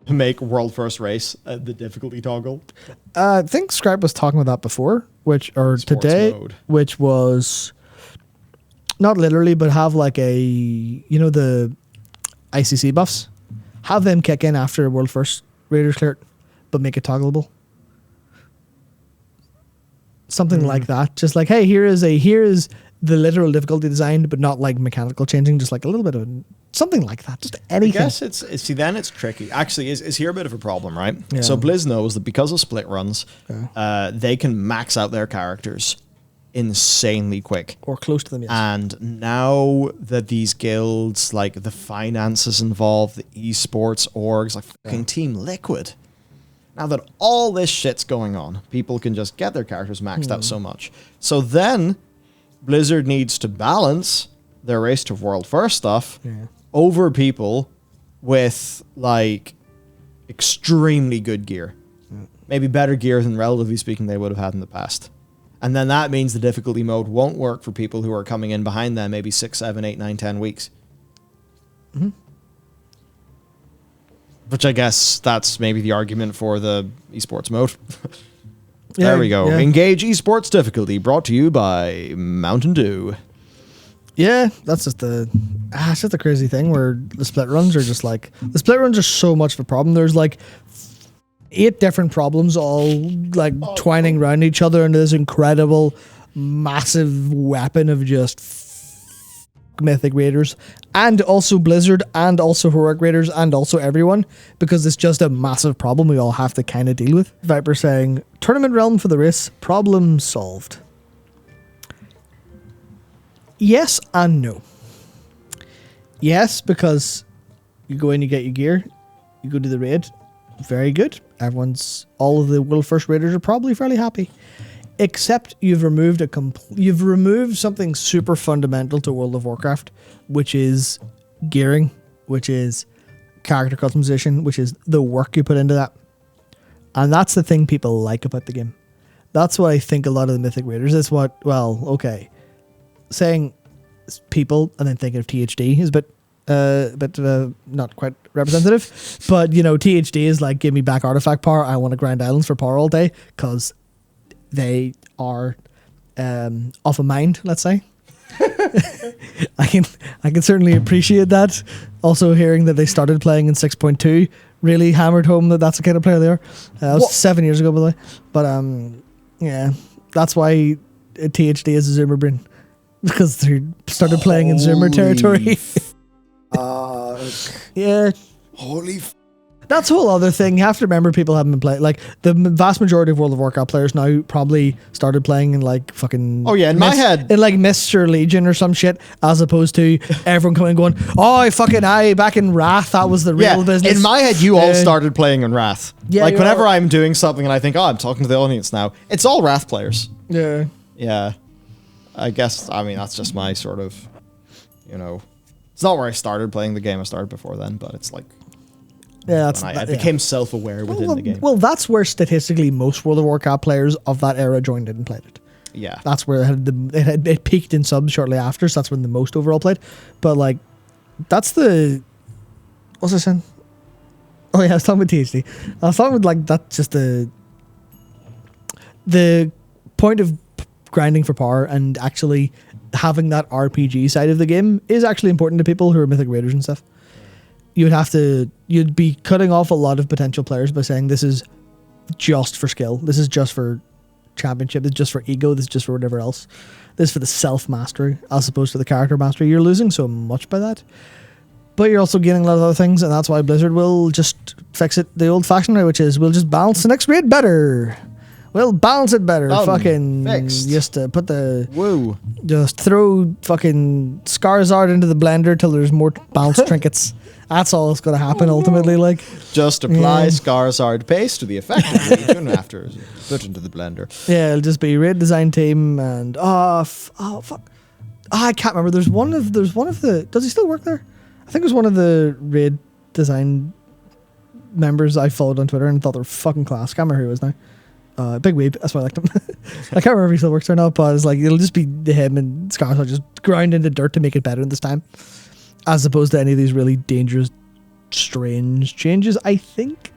make World First Race the difficulty toggle. I think Scribe was talking about that before, Mode. which was not literally, but have like the ICC buffs, have them kick in after World First Raiders clear it, but make it toggleable. Something like that. Just like, hey, here is the literal difficulty design, but not like mechanical changing, just like a little bit of something like that. Just anything. I guess then it's tricky. Actually, is here a bit of a problem, right? Yeah. So Blizz knows that because of split runs, they can max out their characters insanely quick. Or close to them, yes. And now that these guilds, like the finances involved, the eSports orgs, like fucking Team Liquid, now that all this shit's going on, people can just get their characters maxed out so much. So then Blizzard needs to balance their race to world first stuff over people with like extremely good gear. Maybe better gear than, relatively speaking, they would have had in the past. And then that means the difficulty mode won't work for people who are coming in behind them maybe 6, 7, 8, 9, 10 weeks. Mm-hmm. Which I guess that's maybe the argument for the esports mode. There we go. Yeah. Engage esports difficulty, brought to you by Mountain Dew. Yeah, that's just it's just a crazy thing where the split runs are just like, the split runs are so much of a problem. There's like 8 different problems all like twining around each other into this incredible, massive weapon of just Mythic Raiders, and also Blizzard, and also Heroic Raiders, and also everyone, because it's just a massive problem we all have to kind of deal with. Viper saying, Tournament Realm for the race, problem solved. Yes and no. Yes, because you go in, you get your gear, you go to the raid, very good. All of the World First Raiders are probably fairly happy. Except you've removed something super fundamental to World of Warcraft, which is gearing, which is character customization, which is the work you put into that. And that's the thing people like about the game. That's what I think a lot of the Mythic Raiders is saying people and then thinking of THD is a bit not quite representative, but THD is like, give me back artifact power. I want to grind islands for power all day, because they are off a mind, let's say. I can certainly appreciate that. Also, hearing that they started playing in 6.2 really hammered home that that's the kind of player they are. That was 7 years ago, by the way. But yeah, that's why THD is a Zoomer brain, because they started playing in Zoomer territory. Yeah. Holy That's a whole other thing. You have to remember, people haven't been playing. Like, the vast majority of World of Warcraft players now probably started playing in like fucking... Oh yeah, in my head. In like Mr. Legion or some shit, as opposed to everyone coming and going, back in Wrath, that was the real business. In my head, you all started playing in Wrath. Yeah, like, whenever I'm doing something and I think, I'm talking to the audience now, it's all Wrath players. Yeah. Yeah. I guess, that's just my sort of, it's not where I started playing the game. I started before then, but it's like... Yeah, I became self-aware within the game. Well, that's where statistically most World of Warcraft players of that era joined in and played it. Yeah. That's where it peaked in subs shortly after, so that's when the most overall played. But like, that's the... What's I saying? Oh yeah, I was talking about THD. I was talking about like, that's just the point of grinding for power and actually having that RPG side of the game is actually important to people who are Mythic Raiders and stuff. You'd be cutting off a lot of potential players by saying this is just for skill, this is just for championship, this is just for ego, this is just for whatever else, this is for the self-mastery as opposed to the character mastery. You're losing so much by that, but you're also gaining a lot of other things, and that's why Blizzard will just fix it the old-fashioned way, which is we'll just balance the next raid better. We'll balance it better. Fixed. Just put the... Woo. Just throw fucking Skarzard into the blender till there's more balanced trinkets. That's all that's going to happen ultimately. Like, just apply Skarzard paste to the affected region after it's put into the blender. Yeah, it'll just be raid design team and fuck. I can't remember. There's one of the. Does he still work there? I think it was one of the raid design members I followed on Twitter and thought they were fucking class. Can't remember who he was now. Big weeb. That's why I liked him. I can't remember if he still works there or not, but it's like it'll just be him and Skarzard just grind into dirt to make it better this time, as opposed to any of these really dangerous strange changes. I think